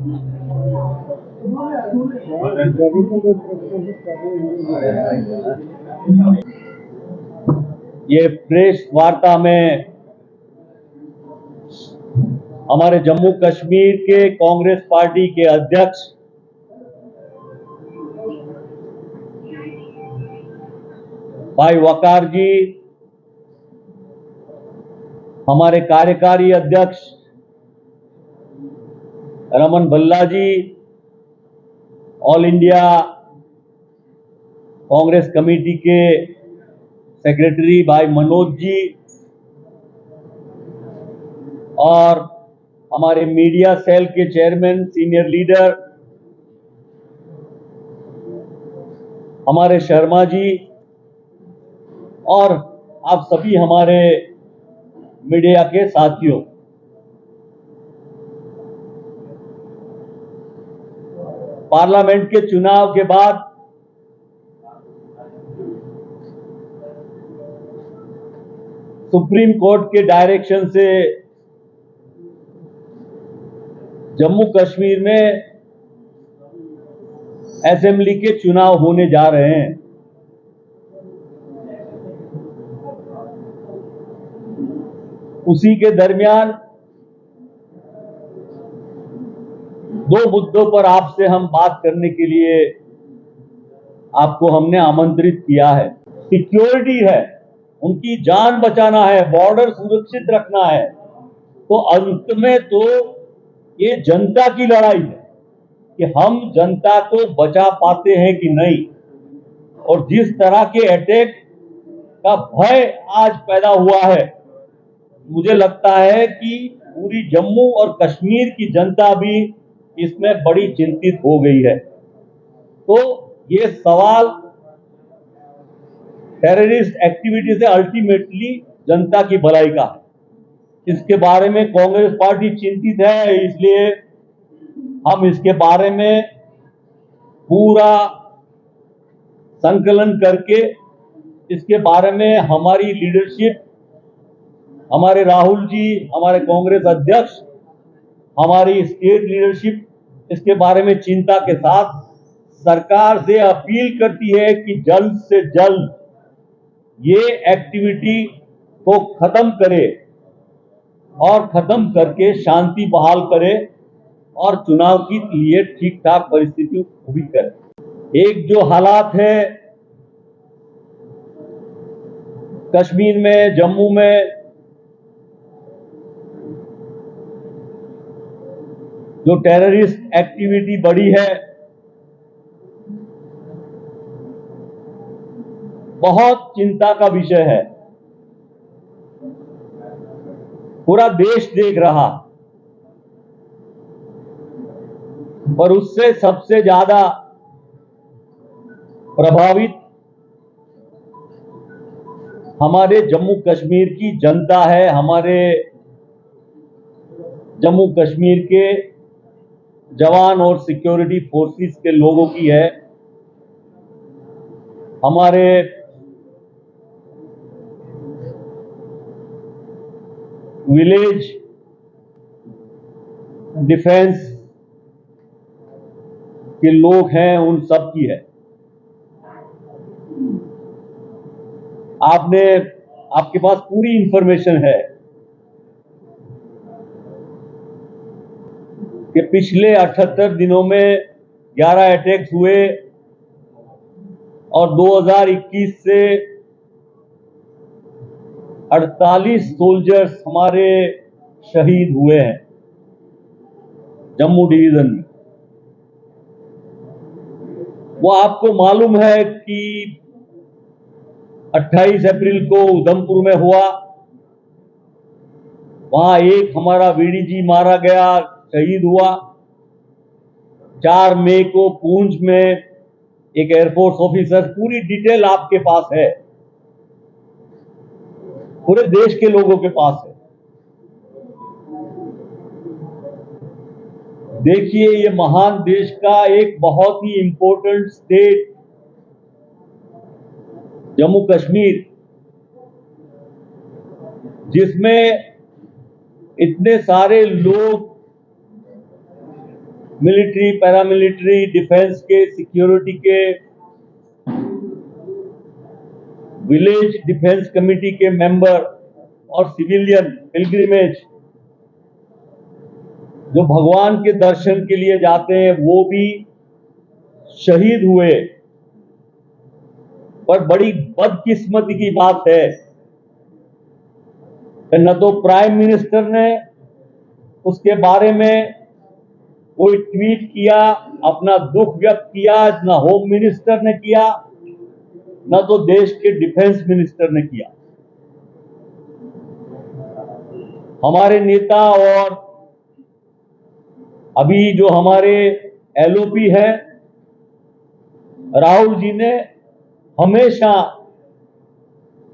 ये प्रेस वार्ता में हमारे जम्मू कश्मीर के कांग्रेस पार्टी के अध्यक्ष भाई वकार जी, हमारे कार्यकारी अध्यक्ष रमन भल्ला जी, ऑल इंडिया कांग्रेस कमेटी के सेक्रेटरी भाई मनोज जी और हमारे मीडिया सेल के चेयरमैन सीनियर लीडर हमारे शर्मा जी और आप सभी हमारे मीडिया के साथियों, पार्लियामेंट के चुनाव के बाद सुप्रीम कोर्ट के डायरेक्शन से जम्मू कश्मीर में असेंबली के चुनाव होने जा रहे हैं। उसी के दरमियान दो मुद्दों पर आपसे हम बात करने के लिए आपको हमने आमंत्रित किया है। सिक्योरिटी है, उनकी जान बचाना है, बॉर्डर सुरक्षित रखना है। तो अंत में तो ये जनता की लड़ाई है कि हम जनता को बचा पाते हैं कि नहीं। और जिस तरह के अटैक का भय आज पैदा हुआ है, मुझे लगता है कि पूरी जम्मू और कश्मीर की जनता भी इसमें बड़ी चिंतित हो गई है। तो ये सवाल टेररिस्ट एक्टिविटी से अल्टीमेटली जनता की भलाई का है। इसके बारे में कांग्रेस पार्टी चिंतित है, इसलिए हम इसके बारे में पूरा संकलन करके इसके बारे में हमारी लीडरशिप, हमारे राहुल जी, हमारे कांग्रेस अध्यक्ष, हमारी स्टेट लीडरशिप इसके बारे में चिंता के साथ सरकार से अपील करती है कि जल्द से जल्द ये एक्टिविटी को खत्म करे और खत्म करके शांति बहाल करे और चुनाव के लिए ठीक ठाक परिस्थिति ऊभी करे। एक जो हालात है कश्मीर में, जम्मू में, जो टेररिस्ट एक्टिविटी बढ़ी है, बहुत चिंता का विषय है। पूरा देश देख रहा, पर उससे सबसे ज्यादा प्रभावित हमारे जम्मू कश्मीर की जनता है, हमारे जम्मू कश्मीर के जवान और सिक्योरिटी फोर्सेस के लोगों की है। हमारे विलेज डिफेंस के लोग हैं, उन सब की है। आपके पास पूरी इंफॉर्मेशन है कि पिछले 78 दिनों में 11 अटैक्स हुए और 2021 से 48 सोल्जर्स हमारे शहीद हुए हैं जम्मू डिवीजन में। वो आपको मालूम है कि 28 अप्रैल को उधमपुर में हुआ, वहां एक हमारा वीडीजी मारा गया, शहीद हुआ। 4 मई को पूंछ में एक एयरफोर्स ऑफिसर, पूरी डिटेल आपके पास है, पूरे देश के लोगों के पास है। देखिए, ये महान देश का एक बहुत ही इंपॉर्टेंट स्टेट जम्मू कश्मीर, जिसमें इतने सारे लोग मिलिट्री, पैरामिलिट्री, डिफेंस के, सिक्योरिटी के, विलेज डिफेंस कमेटी के मेंबर और सिविलियन पिलग्रिमेज जो भगवान के दर्शन के लिए जाते हैं वो भी शहीद हुए। पर बड़ी बदकिस्मती की बात है कि न तो प्राइम मिनिस्टर ने उसके बारे में कोई ट्वीट किया, अपना दुख व्यक्त किया, न होम मिनिस्टर ने किया, न तो देश के डिफेंस मिनिस्टर ने किया। हमारे नेता और अभी जो हमारे एलओपी हैं राहुल जी ने हमेशा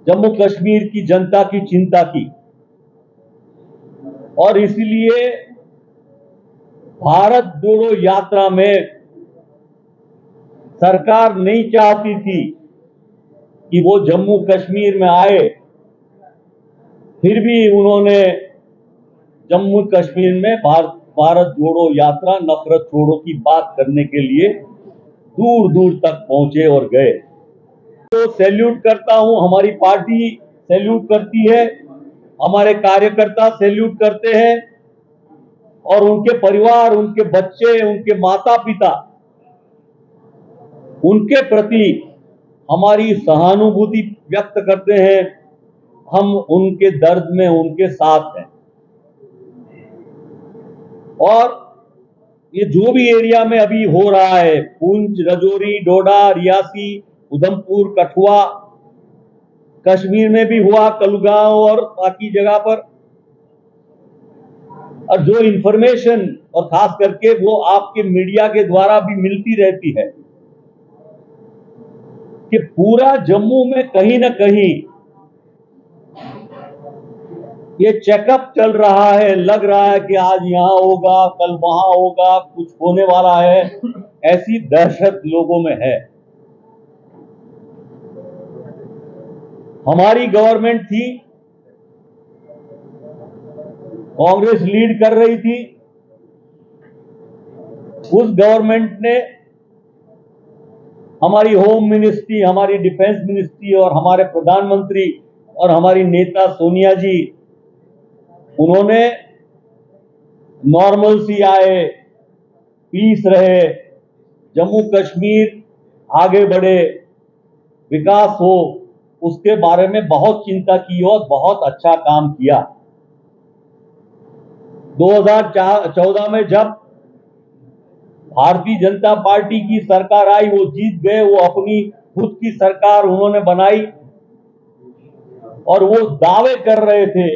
जम्मू कश्मीर की जनता की चिंता की और इसलिए भारत जोड़ो यात्रा में सरकार नहीं चाहती थी कि वो जम्मू कश्मीर में आए, फिर भी उन्होंने जम्मू कश्मीर में भारत जोड़ो यात्रा, नफरत छोड़ो की बात करने के लिए दूर दूर तक पहुंचे और गए। तो सैल्यूट करता हूं, हमारी पार्टी सैल्यूट करती है, हमारे कार्यकर्ता सैल्यूट करते हैं और उनके परिवार, उनके बच्चे, उनके माता पिता, उनके प्रति हमारी सहानुभूति व्यक्त करते हैं। हम उनके दर्द में उनके साथ हैं और ये जो भी एरिया में अभी हो रहा है, पुंछ, राजौरी, डोडा, रियासी, उधमपुर, कठुआ, कश्मीर में भी हुआ, कलगांव और बाकी जगह पर, और जो इंफॉर्मेशन और खास करके वो आपके मीडिया के द्वारा भी मिलती रहती है कि पूरा जम्मू में कहीं ना कहीं ये चेकअप चल रहा है, लग रहा है कि आज यहां होगा, कल वहां होगा, कुछ होने वाला है, ऐसी दहशत लोगों में है। हमारी गवर्नमेंट थी, कांग्रेस लीड कर रही थी, उस गवर्नमेंट ने हमारी होम मिनिस्ट्री, हमारी डिफेंस मिनिस्ट्री और हमारे प्रधानमंत्री और हमारी नेता सोनिया जी, उन्होंने नॉर्मल सी आए, पीस रहे, जम्मू कश्मीर आगे बढ़े, विकास हो, उसके बारे में बहुत चिंता की और बहुत अच्छा काम किया। 2014 में जब भारतीय जनता पार्टी की सरकार आई, वो जीत गए, वो अपनी खुद की सरकार उन्होंने बनाई और वो दावे कर रहे थे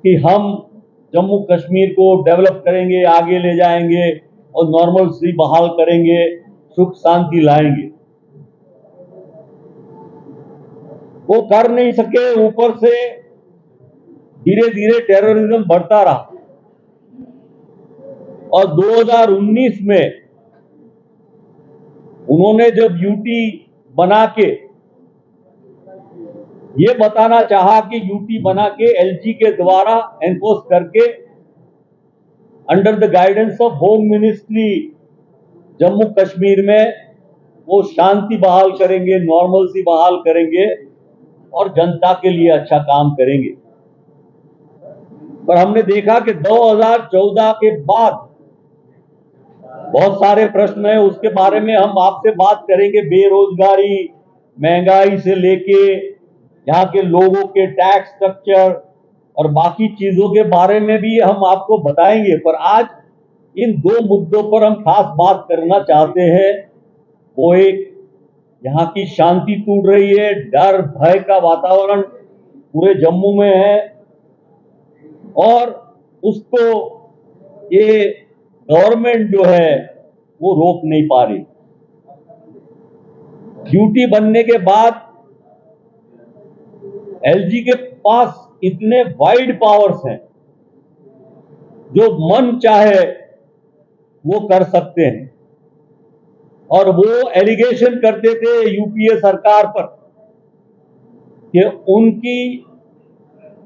कि हम जम्मू कश्मीर को डेवलप करेंगे, आगे ले जाएंगे और नॉर्मल सी बहाल करेंगे, सुख शांति लाएंगे। वो कर नहीं सके, ऊपर से धीरे धीरे टेररिज्म बढ़ता रहा और 2019 में उन्होंने जब यूटी बना के ये बताना चाहा कि यूटी बना के एलजी के द्वारा एनफोर्स करके under the guidance of home ministry Jammu Kashmir में वो शांति बहाल करेंगे, नॉर्मल सी बहाल करेंगे और जनता के लिए अच्छा काम करेंगे। पर हमने देखा कि 2014 के बाद बहुत सारे प्रश्न हैं, उसके बारे में हम आपसे बात करेंगे। बेरोजगारी, महंगाई से लेके यहाँ के लोगों के टैक्स स्ट्रक्चर और बाकी चीजों के बारे में भी हम आपको बताएंगे। पर आज इन दो मुद्दों पर हम खास बात करना चाहते हैं। वो एक, यहाँ की शांति टूट रही है, डर भय का वातावरण पूरे जम्मू में है और उसको ये गवर्नमेंट जो है वो रोक नहीं पा रही। ड्यूटी बनने के बाद एलजी के पास इतने वाइड पावर्स हैं, जो मन चाहे वो कर सकते हैं और वो एलिगेशन करते थे यूपीए सरकार पर कि उनकी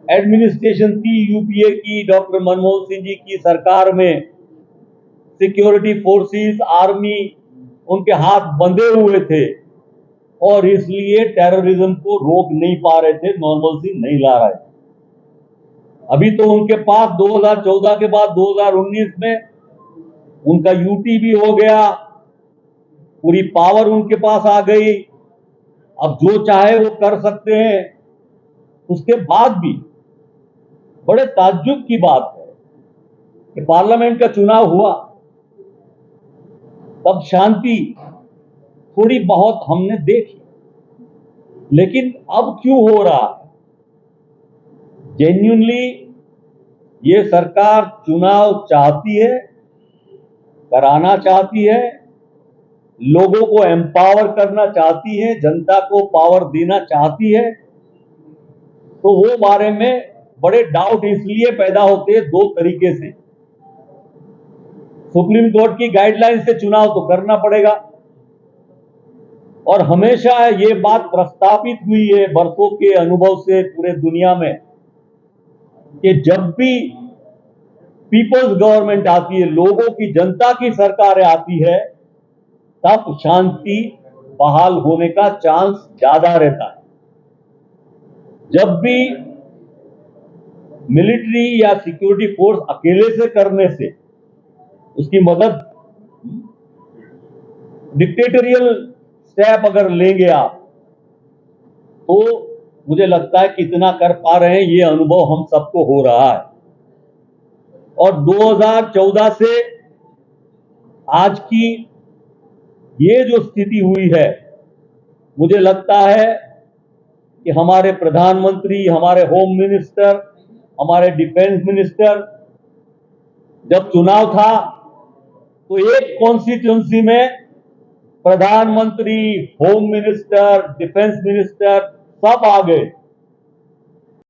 एडमिनिस्ट्रेशन थी, यूपीए की, डॉक्टर मनमोहन सिंह जी की सरकार में सिक्योरिटी फोर्सेस, आर्मी उनके हाथ बंधे हुए थे और इसलिए टेररिज्म को रोक नहीं पा रहे थे, नॉर्मलसी नहीं ला रहे थे। अभी तो उनके पास 2014 के बाद 2019 में उनका यूटी भी हो गया, पूरी पावर उनके पास आ गई, अब जो चाहे वो कर सकते हैं। उसके बाद भी बड़े ताज्जुब की बात है कि पार्लियामेंट का चुनाव हुआ तब शांति थोड़ी बहुत हमने देखी, लेकिन अब क्यों हो रहा है? जेन्युइनली ये सरकार चुनाव चाहती है, कराना चाहती है, लोगों को एम्पावर करना चाहती है, जनता को पावर देना चाहती है, तो वो बारे में बड़े डाउट इसलिए पैदा होते हैं दो तरीके से। सुप्रीम कोर्ट की गाइडलाइन से चुनाव तो करना पड़ेगा, और हमेशा ये बात प्रस्तावित हुई है बरसों के अनुभव से पूरे दुनिया में कि जब भी पीपल्स गवर्नमेंट आती है, लोगों की, जनता की सरकार आती है, तब शांति बहाल होने का चांस ज्यादा रहता है। जब भी मिलिट्री या सिक्योरिटी फोर्स अकेले से करने से उसकी मदद, डिक्टेटोरियल स्टेप अगर लेंगे आप, तो मुझे लगता है कितना कर पा रहे हैं ये अनुभव हम सबको हो रहा है। और 2014 से आज की ये जो स्थिति हुई है, मुझे लगता है कि हमारे प्रधानमंत्री, हमारे होम मिनिस्टर, हमारे डिफेंस मिनिस्टर, जब चुनाव था तो एक कॉन्स्टिट्यूंसी में प्रधानमंत्री, होम मिनिस्टर, डिफेंस मिनिस्टर सब आ गए।